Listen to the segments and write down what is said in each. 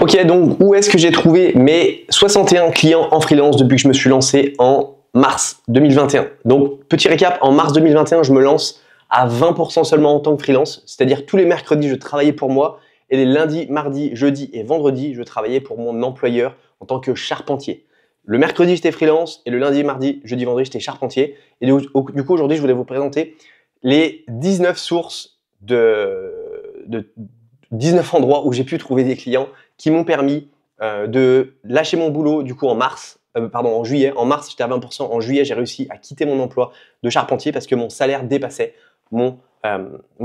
Ok, donc où est-ce que j'ai trouvé mes 61 clients en freelance depuis que je me suis lancé en mars 2021? Donc, petit récap, en mars 2021, je me lance à 20% seulement en tant que freelance, c'est-à-dire tous les mercredis, je travaillais pour moi et les lundis, mardis, jeudis et vendredis, je travaillais pour mon employeur en tant que charpentier. Le mercredi, j'étais freelance et le lundi, mardi, jeudi, vendredi, j'étais charpentier. Et du coup, aujourd'hui, je voulais vous présenter les 19 sources de 19 endroits où j'ai pu trouver des clients qui m'ont permis de lâcher mon boulot du coup en juillet. En mars, j'étais à 20%. En juillet, j'ai réussi à quitter mon emploi de charpentier parce que mon salaire dépassait mon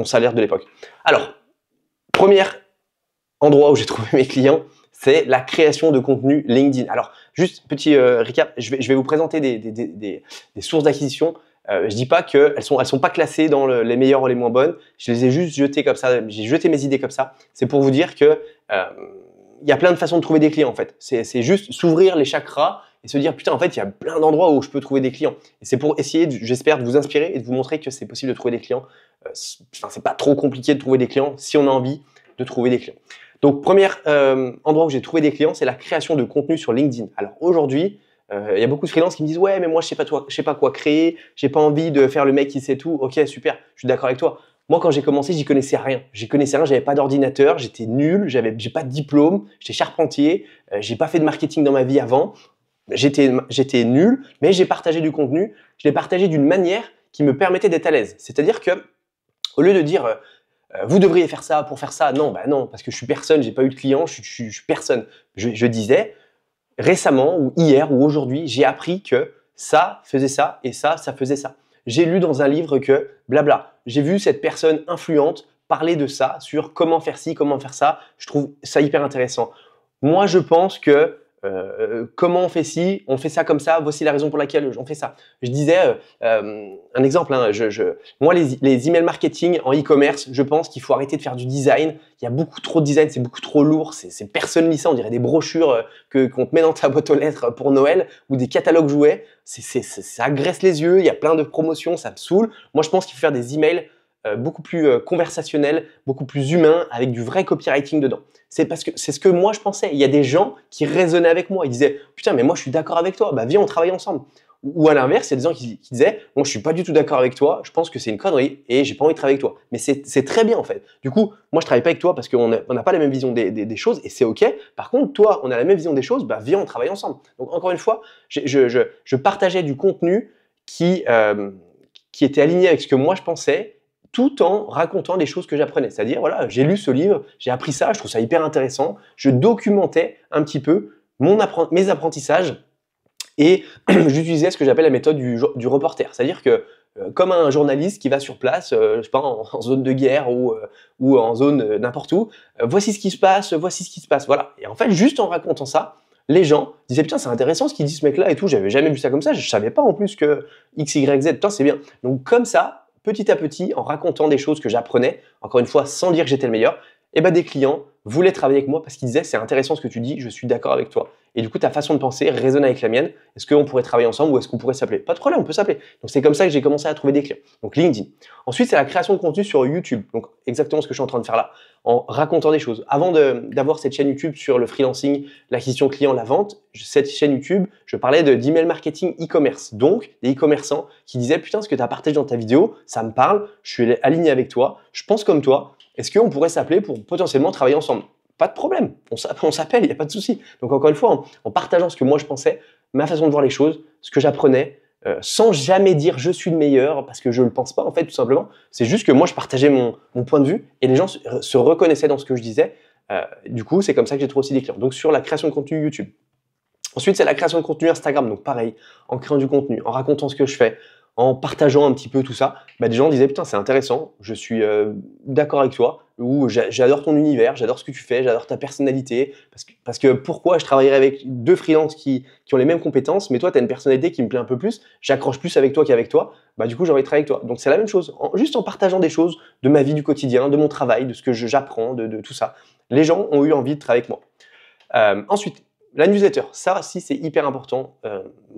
salaire de l'époque. Alors, premier endroit où j'ai trouvé mes clients, c'est la création de contenu LinkedIn. Alors, juste petit récap, je vais vous présenter des sources d'acquisition. Je dis pas qu'elles sont pas classées dans les meilleures ou les moins bonnes. Je les ai juste jetées comme ça. J'ai jeté mes idées comme ça. C'est pour vous dire que il y a plein de façons de trouver des clients en fait. C'est juste s'ouvrir les chakras et se dire putain en fait il y a plein d'endroits où je peux trouver des clients. Et c'est pour essayer, j'espère, de vous inspirer et de vous montrer que c'est possible de trouver des clients. C'est pas trop compliqué de trouver des clients si on a envie de trouver des clients. Donc premier endroit où j'ai trouvé des clients, c'est la création de contenu sur LinkedIn. Alors aujourd'hui, il y a beaucoup de freelances qui me disent ouais mais moi je sais pas quoi créer, j'ai pas envie de faire le mec qui sait tout. Ok super, je suis d'accord avec toi. Moi, quand j'ai commencé, j'y connaissais rien. J'avais pas d'ordinateur, j'étais nul, j'ai pas de diplôme, j'étais charpentier, j'ai pas fait de marketing dans ma vie avant. J'étais nul, mais j'ai partagé du contenu. Je l'ai partagé d'une manière qui me permettait d'être à l'aise. C'est-à-dire que, au lieu de dire vous devriez faire ça pour faire ça, non, bah non, parce que je suis personne, j'ai pas eu de client, je suis personne. Je disais récemment ou hier ou aujourd'hui, j'ai appris que ça faisait ça et ça faisait ça. J'ai lu dans un livre que blabla. J'ai vu cette personne influente parler de ça, sur comment faire ci, comment faire ça. Je trouve ça hyper intéressant. Moi, je pense que comment on fait ci, on fait ça comme ça, voici la raison pour laquelle on fait ça. Je disais, un exemple, hein, moi les emails marketing en e-commerce, je pense qu'il faut arrêter de faire du design. Il y a beaucoup trop de design, c'est beaucoup trop lourd, c'est personne lit ça, on dirait des brochures qu'on te met dans ta boîte aux lettres pour Noël ou des catalogues jouets. Ça agresse les yeux, il y a plein de promotions, ça me saoule. Moi je pense qu'il faut faire des emails beaucoup plus conversationnels, beaucoup plus humains, avec du vrai copywriting dedans. C'est parce que c'est ce que moi je pensais. Il y a des gens qui raisonnaient avec moi. Ils disaient putain mais moi je suis d'accord avec toi. Bah viens on travaille ensemble. Ou à l'inverse, il y a des gens qui disaient moi je suis pas du tout d'accord avec toi. Je pense que c'est une connerie et j'ai pas envie de travailler avec toi. Mais c'est très bien en fait. Du coup moi je travaille pas avec toi parce qu'on n'a pas la même vision des choses et c'est ok. Par contre toi on a la même vision des choses. Bah viens on travaille ensemble. Donc encore une fois je partageais du contenu qui était aligné avec ce que moi je pensais, tout en racontant les choses que j'apprenais. C'est-à-dire, voilà, j'ai lu ce livre, j'ai appris ça, je trouve ça hyper intéressant. Je documentais un petit peu mes apprentissages et j'utilisais ce que j'appelle la méthode du reporter. C'est-à-dire que, comme un journaliste qui va sur place, je sais pas, en zone de guerre ou en zone n'importe où, voici ce qui se passe, voici ce qui se passe. Voilà. Et en fait, juste en racontant ça, les gens disaient putain c'est intéressant ce qu'il dit ce mec là et tout, j'avais jamais vu ça comme ça, je savais pas en plus que X, Y, Z, putain c'est bien. Donc comme ça, petit à petit, en racontant des choses que j'apprenais, encore une fois sans dire que j'étais le meilleur, et ben des clients voulaient travailler avec moi parce qu'ils disaient c'est intéressant ce que tu dis, je suis d'accord avec toi. Et du coup ta façon de penser résonne avec la mienne, est-ce qu'on pourrait travailler ensemble ou est-ce qu'on pourrait s'appeler? Pas de problème, on peut s'appeler. Donc c'est comme ça que j'ai commencé à trouver des clients. Donc LinkedIn. Ensuite c'est la création de contenu sur YouTube, donc exactement ce que je suis en train de faire là, en racontant des choses. Avant d'avoir cette chaîne YouTube sur le freelancing, l'acquisition client, la vente, cette chaîne YouTube, je parlais d'email marketing e-commerce. Donc, des e-commerçants qui disaient putain, ce que tu as partagé dans ta vidéo, ça me parle, je suis aligné avec toi, je pense comme toi, est-ce qu'on pourrait s'appeler pour potentiellement travailler ensemble? Pas de problème, on s'appelle, il n'y a pas de souci. Donc encore une fois, en partageant ce que moi je pensais, ma façon de voir les choses, ce que j'apprenais, sans jamais dire je suis le meilleur parce que je ne le pense pas en fait tout simplement. C'est juste que moi je partageais mon point de vue et les gens se reconnaissaient dans ce que je disais. Du coup, c'est comme ça que j'ai trouvé aussi des clients. Donc sur la création de contenu YouTube. Ensuite, c'est la création de contenu Instagram. Donc pareil, en créant du contenu, en racontant ce que je fais, en partageant un petit peu tout ça, bah, des gens disaient putain c'est intéressant, je suis d'accord avec toi, ou j'adore ton univers, j'adore ce que tu fais, j'adore ta personnalité, parce que pourquoi je travaillerais avec deux freelances qui ont les mêmes compétences, mais toi tu as une personnalité qui me plaît un peu plus, j'accroche plus avec toi qu'avec toi, bah du coup j'ai envie de travailler avec toi. Donc c'est la même chose, juste en partageant des choses de ma vie du quotidien, de mon travail, de ce que j'apprends, de tout ça, les gens ont eu envie de travailler avec moi. Ensuite, la newsletter, ça aussi c'est hyper important,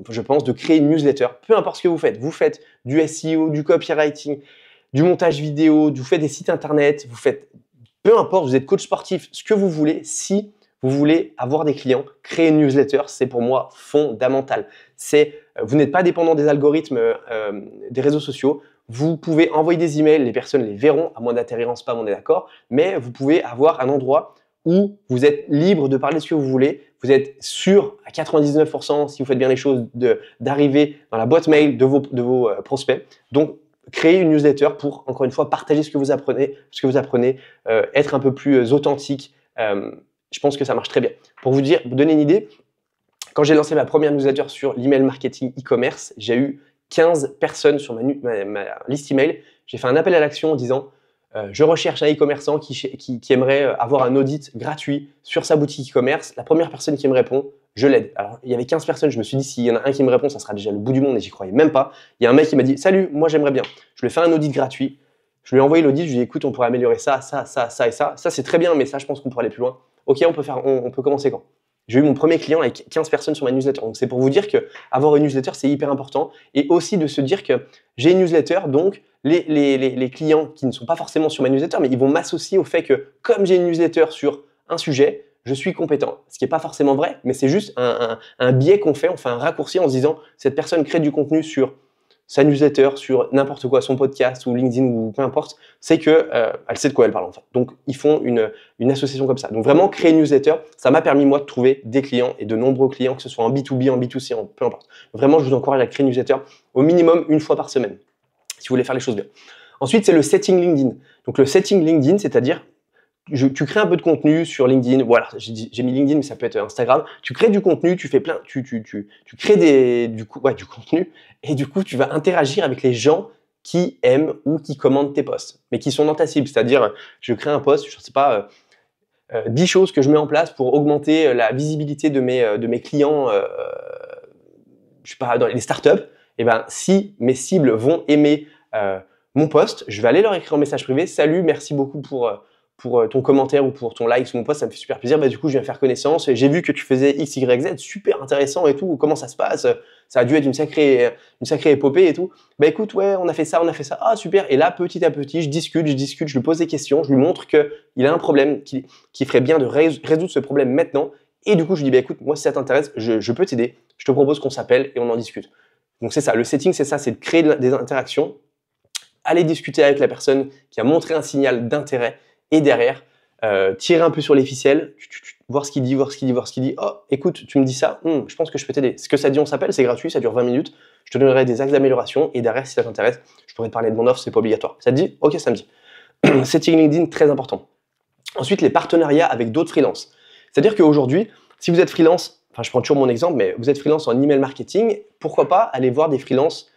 je pense, de créer une newsletter, peu importe ce que vous faites du SEO, du copywriting, du montage vidéo, vous faites des sites internet, peu importe, vous êtes coach sportif, ce que vous voulez, si vous voulez avoir des clients, créer une newsletter, c'est pour moi fondamental. Vous n'êtes pas dépendant des algorithmes des réseaux sociaux. Vous pouvez envoyer des emails, les personnes les verront, à moins d'atterrir en spam, on est d'accord, mais vous pouvez avoir un endroit où vous êtes libre de parler de ce que vous voulez, vous êtes sûr à 99%, si vous faites bien les choses, d'arriver dans la boîte mail de vos prospects. Donc, créer une newsletter pour, encore une fois, partager ce que vous apprenez, être un peu plus authentique. Je pense que ça marche très bien. Pour vous donner une idée, quand j'ai lancé ma première newsletter sur l'email marketing e-commerce, j'ai eu 15 personnes sur ma liste email. J'ai fait un appel à l'action en disant je recherche un e-commerçant qui aimerait avoir un audit gratuit sur sa boutique e-commerce. La première personne qui me répond, je l'aide. Alors, il y avait 15 personnes. Je me suis dit, s'il y en a un qui me répond, ça sera déjà le bout du monde et j'y croyais même pas. Il y a un mec qui m'a dit, salut, moi j'aimerais bien. Je lui ai fait un audit gratuit. Je lui ai envoyé l'audit. Je lui ai dit, écoute, on pourrait améliorer ça, ça, ça, ça et ça. Ça, c'est très bien, mais ça, je pense qu'on pourrait aller plus loin. Ok, on peut commencer quand? J'ai eu mon premier client avec 15 personnes sur ma newsletter. Donc, c'est pour vous dire que avoir une newsletter, c'est hyper important. Et aussi de se dire que j'ai une newsletter, donc les clients qui ne sont pas forcément sur ma newsletter, mais ils vont m'associer au fait que comme j'ai une newsletter sur un sujet, je suis compétent. Ce qui n'est pas forcément vrai, mais c'est juste un biais qu'on fait. On fait un raccourci en se disant cette personne crée du contenu sur sa newsletter, sur n'importe quoi, son podcast ou LinkedIn ou peu importe, c'est que elle sait de quoi elle parle en fait. Donc ils font une association comme ça. Donc vraiment créer une newsletter, ça m'a permis moi de trouver des clients et de nombreux clients, que ce soit en B2B, en B2C, peu importe. Vraiment, je vous encourage à créer une newsletter au minimum une fois par semaine, si vous voulez faire les choses bien. Ensuite, c'est le setting LinkedIn. Donc le setting LinkedIn, c'est-à-dire tu crées un peu de contenu sur LinkedIn, voilà, j'ai mis LinkedIn, mais ça peut être Instagram. Tu crées du contenu, tu fais tu crées du contenu, et du coup, tu vas interagir avec les gens qui aiment ou qui commandent tes posts, mais qui sont dans ta cible. C'est-à-dire, je crée un post, je ne sais pas, 10 choses que je mets en place pour augmenter la visibilité de mes clients, je sais pas, dans les startups. Et ben, si mes cibles vont aimer mon post, je vais aller leur écrire un message privé. Salut, merci beaucoup pour ton commentaire ou pour ton like sur mon post, ça me fait super plaisir. Bah, du coup, je viens faire connaissance. J'ai vu que tu faisais X, Y, Z, super intéressant et tout. Comment ça se passe? Ça a dû être une sacrée épopée et tout. Bah écoute, ouais, on a fait ça. Ah, super. Et là, petit à petit, je discute, je lui pose des questions, je lui montre qu'il a un problème, qui ferait bien de résoudre ce problème maintenant. Et du coup, je lui dis, bah écoute, moi, si ça t'intéresse, je peux t'aider. Je te propose qu'on s'appelle et on en discute. Donc c'est ça, le setting, c'est ça, c'est de créer des interactions, aller discuter avec la personne qui a montré un signal d'intérêt et derrière, tirer un peu sur les ficelles, voir ce qu'il dit. Oh, écoute, tu me dis ça, je pense que je peux t'aider. Ce que ça dit, on s'appelle, c'est gratuit, ça dure 20 minutes. Je te donnerai des axes d'amélioration et derrière, si ça t'intéresse, je pourrais te parler de mon offre, c'est pas obligatoire. Ça te dit? Ok, ça me dit. Setting LinkedIn, très important. Ensuite, les partenariats avec d'autres freelances. C'est-à-dire qu'aujourd'hui, si vous êtes freelance, enfin je prends toujours mon exemple, mais vous êtes freelance en email marketing, pourquoi pas aller voir des freelances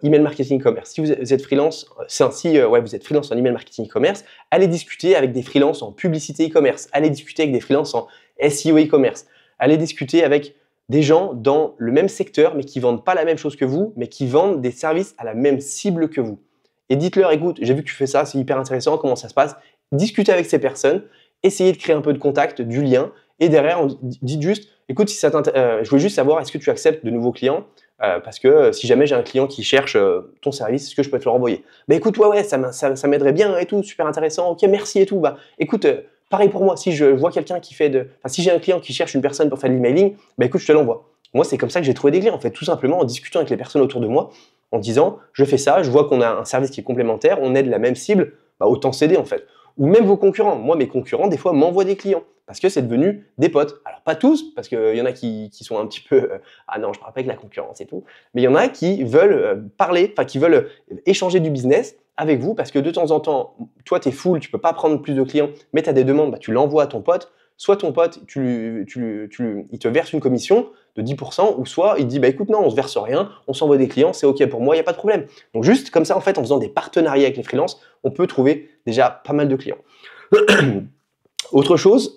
email marketing e-commerce. Si vous êtes freelance, vous êtes freelance en email marketing e-commerce, allez discuter avec des freelances en publicité e-commerce, allez discuter avec des freelances en SEO e-commerce, allez discuter avec des gens dans le même secteur, mais qui vendent pas la même chose que vous, mais qui vendent des services à la même cible que vous. Et dites-leur, écoute, j'ai vu que tu fais ça, c'est hyper intéressant, comment ça se passe? Discutez avec ces personnes, essayez de créer un peu de contact, du lien, et derrière, dites juste, écoute, si ça je voulais juste savoir, est-ce que tu acceptes de nouveaux clients? Parce que si jamais j'ai un client qui cherche ton service, est-ce que je peux te le renvoyer? Bah écoute, ouais, ça m'aiderait bien et tout, super intéressant, ok, merci et tout. Bah écoute, pareil pour moi, si je vois quelqu'un si j'ai un client qui cherche une personne pour faire de l'emailing, bah écoute, je te l'envoie. Moi, c'est comme ça que j'ai trouvé des clients, en fait, tout simplement en discutant avec les personnes autour de moi, en disant, je fais ça, je vois qu'on a un service qui est complémentaire, on aide la même cible, bah autant s'aider en fait. Ou même vos concurrents. Moi, mes concurrents, des fois, m'envoient des clients parce que c'est devenu des potes. Alors, pas tous, parce qu'il y en a qui sont un petit peu ah non, je parle pas avec la concurrence et tout. Mais il y en a qui veulent qui veulent échanger du business avec vous parce que de temps en temps, toi, tu es full, tu peux pas prendre plus de clients, mais tu as des demandes, bah, tu l'envoies à ton pote. Soit ton pote, il te verse une commission de 10%, ou soit il te dit, bah écoute, non, on se verse rien, on s'envoie des clients, c'est ok pour moi, il n'y a pas de problème. Donc juste comme ça, en fait, en faisant des partenariats avec les freelances, on peut trouver déjà pas mal de clients. Autre chose,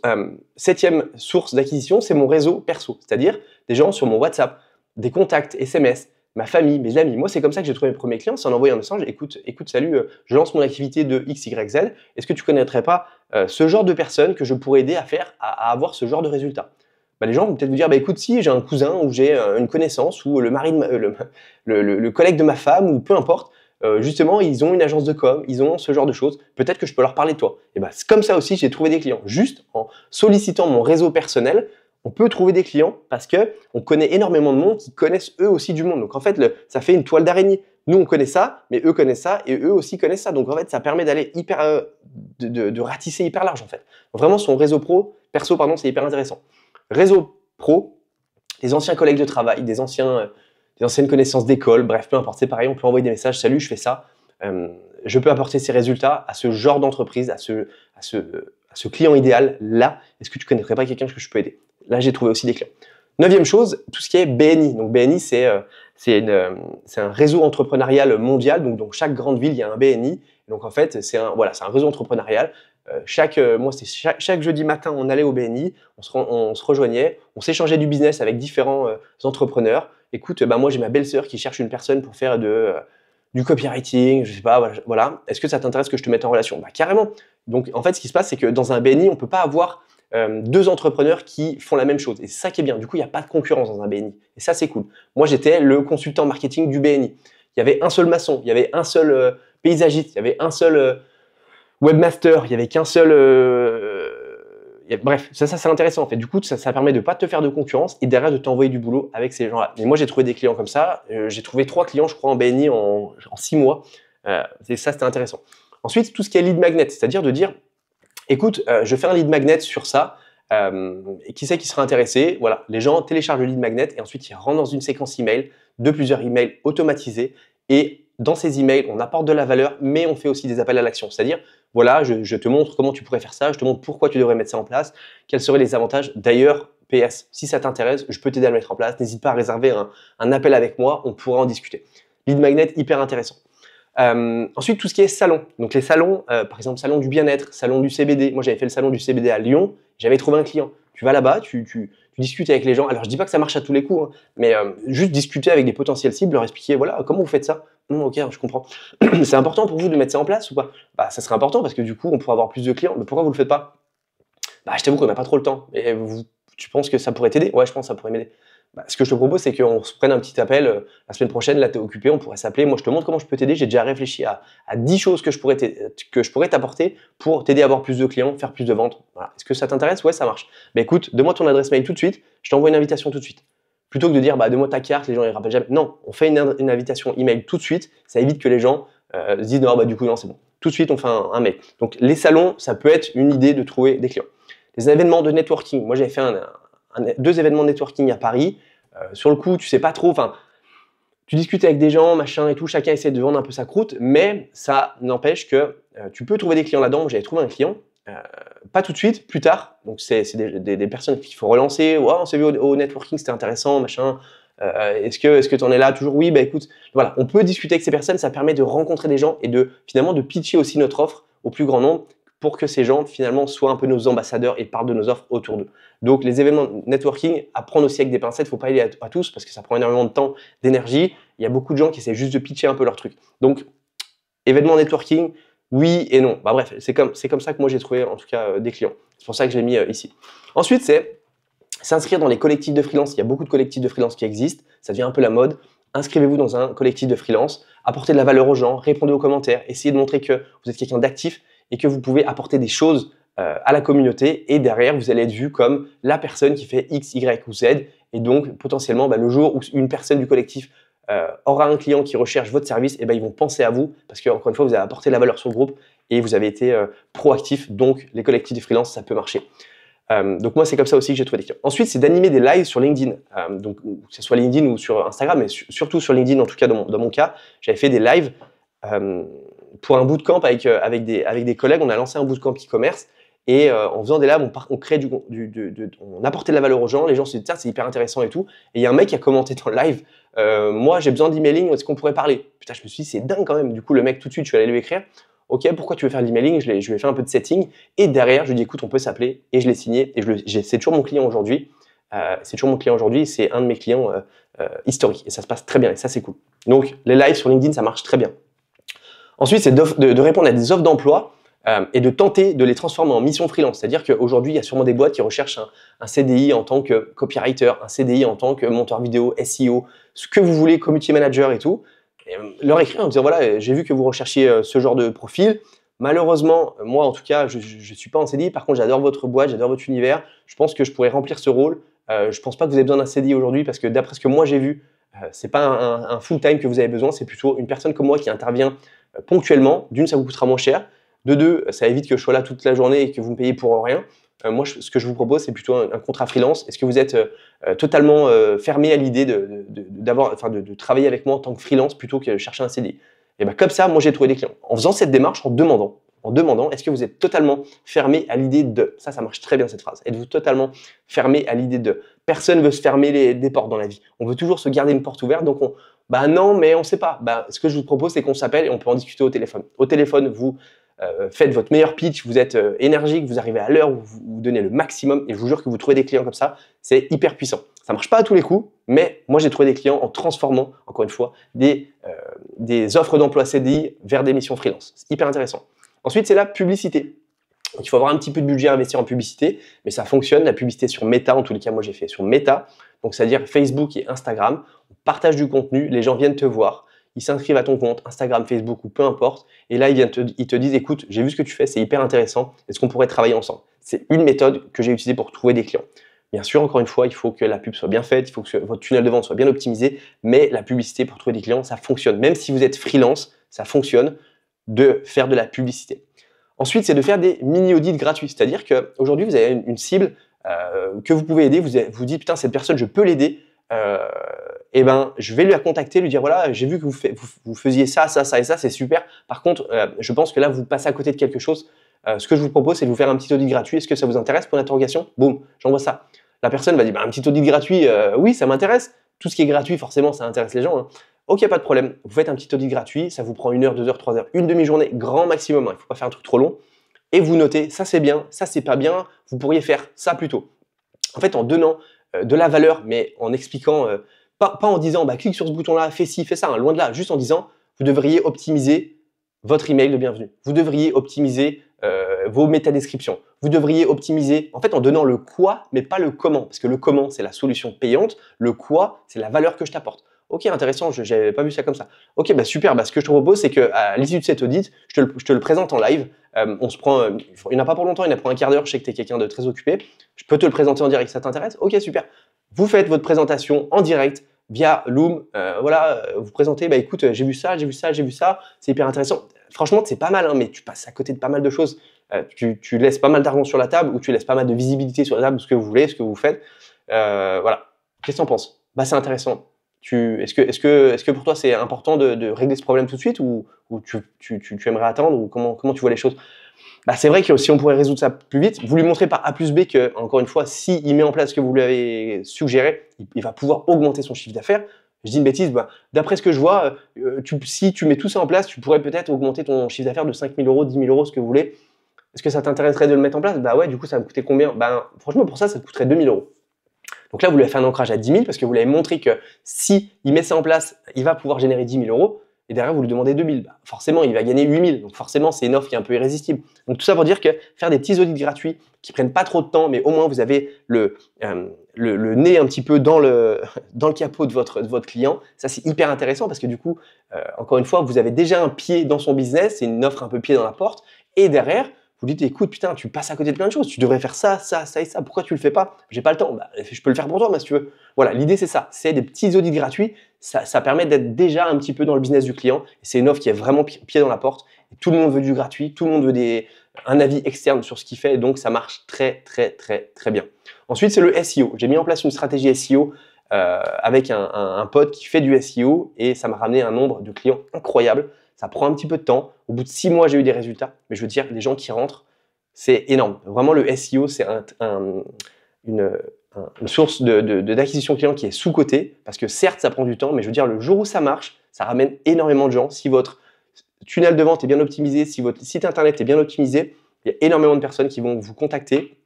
7e source d'acquisition, c'est mon réseau perso, c'est-à-dire des gens sur mon WhatsApp, des contacts, SMS, ma famille, mes amis. Moi, c'est comme ça que j'ai trouvé mes premiers clients, c'est en envoyant un message, écoute, salut, je lance mon activité de XYZ, est-ce que tu connaîtrais pas ce genre de personnes que je pourrais aider à avoir ce genre de résultats? Bah, les gens vont peut-être vous dire, bah, écoute, si j'ai un cousin ou j'ai une connaissance ou le mari de le collègue de ma femme ou peu importe, justement, ils ont une agence de com, ils ont ce genre de choses. Peut-être que je peux leur parler de toi. Et ben, c'est comme ça aussi, j'ai trouvé des clients. Juste en sollicitant mon réseau personnel, on peut trouver des clients parce que on connaît énormément de monde qui connaissent eux aussi du monde. Donc en fait, ça fait une toile d'araignée. Nous, on connaît ça, mais eux connaissent ça et eux aussi connaissent ça. Donc en fait, ça permet d'aller de ratisser hyper large en fait. Donc, vraiment, son réseau perso, pardon, c'est hyper intéressant. Réseau pro, des anciens collègues de travail, des anciennes connaissances d'école, bref, peu importe, c'est pareil, on peut envoyer des messages, salut, je fais ça, je peux apporter ces résultats à ce genre d'entreprise, à ce client idéal, là, est-ce que tu connaîtrais pas quelqu'un que je peux aider? Là, j'ai trouvé aussi des clients. 9e chose, tout ce qui est BNI. Donc BNI, c'est un réseau entrepreneurial mondial, donc chaque grande ville, il y a un BNI. Donc en fait, c'est un réseau entrepreneurial. Chaque jeudi matin, on allait au BNI, on se rejoignait, on s'échangeait du business avec différents entrepreneurs. Écoute, moi j'ai ma belle-sœur qui cherche une personne pour faire du copywriting, je sais pas, voilà. Est-ce que ça t'intéresse que je te mette en relation? Bah carrément. Donc en fait, ce qui se passe, c'est que dans un BNI, on peut pas avoir deux entrepreneurs qui font la même chose. Et c'est ça qui est bien. Du coup, il n'y a pas de concurrence dans un BNI. Et ça, c'est cool. Moi, j'étais le consultant marketing du BNI. Il y avait un seul maçon, il y avait un seul paysagiste, il y avait un seul webmaster, il y avait qu'un seul... bref, ça c'est intéressant en fait. Du coup, ça permet de pas te faire de concurrence et derrière de t'envoyer du boulot avec ces gens-là. Et moi, j'ai trouvé des clients comme ça. J'ai trouvé 3 clients, je crois, en BNI en 6 mois. Et ça, c'était intéressant. Ensuite, tout ce qui est lead magnet, c'est-à-dire de dire, écoute, je fais un lead magnet sur ça. Et qui c'est qui sera intéressé? Voilà, les gens téléchargent le lead magnet et ensuite ils rentrent dans une séquence email de plusieurs emails automatisés. Et dans ces emails, on apporte de la valeur, mais on fait aussi des appels à l'action. C'est-à-dire, voilà, je te montre comment tu pourrais faire ça, je te montre pourquoi tu devrais mettre ça en place, quels seraient les avantages. D'ailleurs, PS, si ça t'intéresse, je peux t'aider à le mettre en place. N'hésite pas à réserver un appel avec moi, on pourra en discuter. Lead magnet, hyper intéressant. Ensuite, tout ce qui est salon. Donc les salons, par exemple, salon du bien-être, salon du CBD. Moi, j'avais fait le salon du CBD à Lyon. J'avais trouvé un client. Tu vas là-bas, tu discutes avec les gens. Alors, je dis pas que ça marche à tous les coups, hein, mais juste discuter avec des potentiels cibles, leur expliquer, voilà, comment vous faites ça? Ok, je comprends. C'est important pour vous de mettre ça en place ou pas? Bah, ça serait important parce que du coup, on pourra avoir plus de clients. Mais pourquoi vous le faites pas? Bah, je t'avoue qu'on n'a pas trop le temps. Et tu penses que ça pourrait t'aider? Ouais, je pense que ça pourrait m'aider. Bah, ce que je te propose, c'est qu'on se prenne un petit appel la semaine prochaine. Là, tu es occupé, on pourrait s'appeler. Moi, je te montre comment je peux t'aider. J'ai déjà réfléchi à 10 choses que je pourrais t'apporter pour t'aider à avoir plus de clients, faire plus de ventes. Voilà. Est-ce que ça t'intéresse? Ouais, ça marche. Bah, écoute, donne-moi ton adresse mail tout de suite. Je t'envoie une invitation tout de suite. Plutôt que de dire, bah, donne-moi ta carte, les gens ne rappellent jamais. Non, on fait une invitation email tout de suite. Ça évite que les gens se disent, non, bah, du coup, non, c'est bon. Tout de suite, on fait un mail. Donc, les salons, ça peut être une idée de trouver des clients. Les événements de networking. Moi, j'avais fait 2 événements de networking à Paris. Sur le coup, tu sais pas trop, enfin, tu discutes avec des gens, machin et tout, chacun essaie de vendre un peu sa croûte, mais ça n'empêche que tu peux trouver des clients là-dedans. J'avais trouvé un client, pas tout de suite, plus tard. Donc, c'est des personnes qu'il faut relancer. Ouais, on s'est vu au networking, c'était intéressant, machin. Est-ce que tu en es là toujours? Oui, bah écoute, voilà, on peut discuter avec ces personnes, ça permet de rencontrer des gens et finalement de pitcher aussi notre offre au plus grand nombre pour que ces gens finalement soient un peu nos ambassadeurs et parlent de nos offres autour d'eux. Donc les événements networking, à prendre aussi avec des pincettes, il ne faut pas y aller à tous parce que ça prend énormément de temps, d'énergie. Il y a beaucoup de gens qui essaient juste de pitcher un peu leur truc. Donc événements networking, oui et non. Bah bref, c'est comme ça que moi j'ai trouvé en tout cas des clients. C'est pour ça que je l'ai mis ici. Ensuite, c'est s'inscrire dans les collectifs de freelance. Il y a beaucoup de collectifs de freelance qui existent. Ça devient un peu la mode. Inscrivez-vous dans un collectif de freelance, apportez de la valeur aux gens, répondez aux commentaires, essayez de montrer que vous êtes quelqu'un d'actif et que vous pouvez apporter des choses à la communauté et derrière, vous allez être vu comme la personne qui fait X, Y ou Z et donc potentiellement, le jour où une personne du collectif aura un client qui recherche votre service, et ils vont penser à vous parce que encore une fois, vous avez apporté de la valeur sur le groupe et vous avez été proactif, donc les collectifs de freelance, ça peut marcher. Donc moi, c'est comme ça aussi que j'ai trouvé des clients. Ensuite, c'est d'animer des lives sur LinkedIn. Donc, que ce soit LinkedIn ou sur Instagram, mais surtout sur LinkedIn, en tout cas dans mon cas, j'avais fait des lives pour un bootcamp avec des collègues. On a lancé un bootcamp e-commerce et en faisant des lives, on crée on apportait de la valeur aux gens. Les gens se disent, tiens, c'est hyper intéressant et tout. Et il y a un mec qui a commenté dans le live, moi, j'ai besoin d'emailing, est-ce qu'on pourrait parler? Putain, je me suis dit, c'est dingue quand même. Du coup, le mec, tout de suite, je suis allé lui écrire. Ok, pourquoi tu veux faire de l'emailing? Je lui ai fait un peu de setting et derrière, je lui ai dit écoute, on peut s'appeler et je l'ai signé et c'est toujours mon client aujourd'hui. C'est un de mes clients historiques et ça se passe très bien et ça, c'est cool. Donc, les lives sur LinkedIn, ça marche très bien. Ensuite, c'est de répondre à des offres d'emploi et de tenter de les transformer en mission freelance. C'est-à-dire qu'aujourd'hui, il y a sûrement des boîtes qui recherchent un CDI en tant que copywriter, un CDI en tant que monteur vidéo, SEO, ce que vous voulez, community manager et tout. leur écrire en disant voilà, j'ai vu que vous recherchiez ce genre de profil. Malheureusement, moi en tout cas, je ne suis pas en CDI. Par contre, j'adore votre boîte, j'adore votre univers. Je pense que je pourrais remplir ce rôle. Je pense pas que vous avez besoin d'un CDI aujourd'hui parce que d'après ce que moi j'ai vu, c'est pas un full-time que vous avez besoin, c'est plutôt une personne comme moi qui intervient ponctuellement. D'une, ça vous coûtera moins cher. De deux, ça évite que je sois là toute la journée et que vous me payez pour rien. Moi, ce que je vous propose, c'est plutôt un contrat freelance. Est-ce que vous êtes totalement fermé à l'idée de travailler avec moi en tant que freelance plutôt que de chercher un CDI? Et ben comme ça, moi, j'ai trouvé des clients. En faisant cette démarche, en demandant, est-ce que vous êtes totalement fermé à l'idée de… Ça marche très bien cette phrase. Êtes-vous totalement fermé à l'idée de… Personne ne veut se fermer des portes dans la vie. On veut toujours se garder une porte ouverte. Donc, bah non, mais on ne sait pas. Bah, ce que je vous propose, c'est qu'on s'appelle et on peut en discuter au téléphone. Au téléphone, vous faites votre meilleur pitch, vous êtes énergique, vous arrivez à l'heure, vous donnez le maximum et je vous jure que vous trouvez des clients comme ça, c'est hyper puissant. Ça marche pas à tous les coups, mais moi j'ai trouvé des clients en transformant, encore une fois, des offres d'emploi CDI vers des missions freelance. C'est hyper intéressant. Ensuite, c'est la publicité. Donc, il faut avoir un petit peu de budget à investir en publicité, mais ça fonctionne. La publicité sur Meta, en tous les cas, moi j'ai fait sur Meta, donc c'est-à-dire Facebook et Instagram. On partage du contenu, les gens viennent te voir, ils s'inscrivent à ton compte, Instagram, Facebook ou peu importe, et là ils te disent écoute, j'ai vu ce que tu fais, c'est hyper intéressant, est-ce qu'on pourrait travailler ensemble? C'est une méthode que j'ai utilisée pour trouver des clients. Bien sûr, encore une fois, il faut que la pub soit bien faite, il faut que votre tunnel de vente soit bien optimisé, mais la publicité pour trouver des clients, ça fonctionne. Même si vous êtes freelance, ça fonctionne de faire de la publicité. Ensuite, c'est de faire des mini-audits gratuits, c'est-à-dire qu'aujourd'hui, vous avez une cible que vous pouvez aider, vous dites putain, cette personne, je peux l'aider. Et ben, je vais la contacter, lui dire voilà, j'ai vu que vous faisiez ça, ça, ça et ça, c'est super. Par contre, je pense que là, vous passez à côté de quelque chose. Ce que je vous propose, c'est de vous faire un petit audit gratuit. Est-ce que ça vous intéresse? Pour l'interrogation, boum, j'envoie ça. La personne va dire bah, un petit audit gratuit, oui, ça m'intéresse. Tout ce qui est gratuit, forcément, ça intéresse les gens. Hein. Ok, pas de problème. Vous faites un petit audit gratuit, ça vous prend 1 heure, 2 heures, 3 heures, une demi-journée, grand maximum. Hein. Il ne faut pas faire un truc trop long. Et vous notez, ça c'est bien, ça c'est pas bien, vous pourriez faire ça plutôt. En fait, en donnant de la valeur, mais en expliquant, pas en disant bah, clique sur ce bouton-là, fais ci, fais ça, hein, loin de là, juste en disant vous devriez optimiser votre email de bienvenue, vous devriez optimiser vos métadescriptions, vous devriez optimiser, en fait en donnant le quoi, mais pas le comment, parce que le comment c'est la solution payante, le quoi c'est la valeur que je t'apporte. Ok, intéressant, je n'avais pas vu ça comme ça. Ok, bah super, bah ce que je te propose c'est qu'à l'issue de cet audit, je te le présente en live, on se prend, il n'y en a pas pour longtemps, il y en a pour un quart d'heure, je sais que tu es quelqu'un de très occupé, je peux te le présenter en direct, ça t'intéresse? Ok, super. Vous faites votre présentation en direct via Loom, vous présentez, bah écoute, j'ai vu ça, c'est hyper intéressant. Franchement, c'est pas mal, hein, mais tu passes à côté de pas mal de choses. Tu laisses pas mal d'argent sur la table ou tu laisses pas mal de visibilité sur la table de ce que vous voulez, ce que vous faites. Voilà. Qu'est-ce que tu en penses? Bah, c'est intéressant. Est-ce que pour toi c'est important de régler ce problème tout de suite ou tu aimerais attendre ou comment tu vois les choses? Bah, c'est vrai que si on pourrait résoudre ça plus vite, vous lui montrez par A plus B que, encore une fois, s'il met en place ce que vous lui avez suggéré, il va pouvoir augmenter son chiffre d'affaires. Je dis une bêtise, bah, d'après ce que je vois, si tu mets tout ça en place, tu pourrais peut-être augmenter ton chiffre d'affaires de 5 000 euros, 10 000 euros, ce que vous voulez. Est-ce que ça t'intéresserait de le mettre en place? Bah ouais, du coup, ça va me coûter combien? Bah, franchement, pour ça te coûterait 2 000 euros. Donc là, vous lui avez fait un ancrage à 10 000 parce que vous lui avez montré que si il met ça en place, il va pouvoir générer 10 000 euros. Et derrière, vous lui demandez 2 000. Bah, forcément, il va gagner 8 000. Donc forcément, c'est une offre qui est un peu irrésistible. Donc tout ça pour dire que faire des petits audits gratuits qui prennent pas trop de temps, mais au moins vous avez le nez un petit peu dans le capot de votre client, ça c'est hyper intéressant parce que du coup, encore une fois, vous avez déjà un pied dans son business, c'est une offre un peu pied dans la porte. Et derrière, vous dites, écoute, putain, tu passes à côté de plein de choses, tu devrais faire ça, ça, ça et ça, pourquoi tu le fais pas? J'ai pas le temps, bah, je peux le faire pour toi, mais si tu veux. Voilà, l'idée c'est ça, c'est des petits audits gratuits, ça permet d'être déjà un petit peu dans le business du client, et c'est une offre qui est vraiment pied dans la porte, et tout le monde veut du gratuit, tout le monde veut un avis externe sur ce qu'il fait, et donc ça marche très très très très bien. Ensuite, c'est le SEO. J'ai mis en place une stratégie SEO avec un pote qui fait du SEO, et ça m'a ramené un nombre de clients incroyable. Ça prend un petit peu de temps. Au bout de 6 mois, j'ai eu des résultats. Mais je veux dire, les gens qui rentrent, c'est énorme. Vraiment, le SEO, c'est une source d'acquisition client qui est sous-cotée. Parce que certes, ça prend du temps, mais je veux dire, le jour où ça marche, ça ramène énormément de gens. Si votre tunnel de vente est bien optimisé, si votre site internet est bien optimisé, il y a énormément de personnes qui vont vous contacter.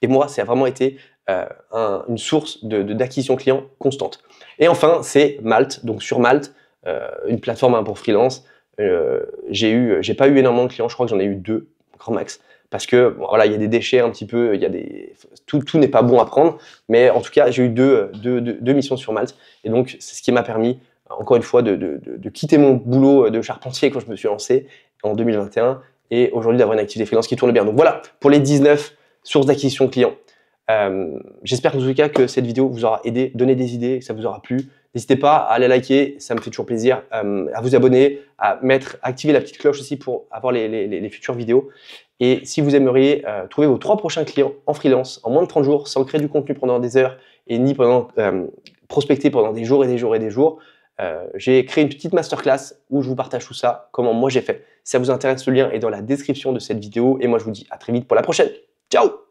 Et moi, ça a vraiment été une source d'acquisition client constante. Et enfin, c'est Malte. Donc sur Malte, une plateforme pour freelance, j'ai pas eu énormément de clients, je crois que j'en ai eu 2, grand max, parce que bon, voilà, il y a des déchets un petit peu, tout n'est pas bon à prendre, mais en tout cas j'ai eu deux missions sur Malte, et donc c'est ce qui m'a permis encore une fois, de quitter mon boulot de charpentier quand je me suis lancé en 2021 et aujourd'hui d'avoir une activité freelance qui tourne bien. Donc voilà pour les 19 sources d'acquisition clients. J'espère en tout cas que cette vidéo vous aura aidé, donné des idées, que ça vous aura plu. N'hésitez pas à aller liker, ça me fait toujours plaisir, à vous abonner, à activer la petite cloche aussi pour avoir les futures vidéos. Et si vous aimeriez trouver vos 3 prochains clients en freelance en moins de 30 jours, sans créer du contenu pendant des heures et ni prospecter pendant des jours et des jours et des jours, j'ai créé une petite masterclass où je vous partage tout ça, comment moi j'ai fait. Si ça vous intéresse, le lien est dans la description de cette vidéo et moi je vous dis à très vite pour la prochaine. Ciao!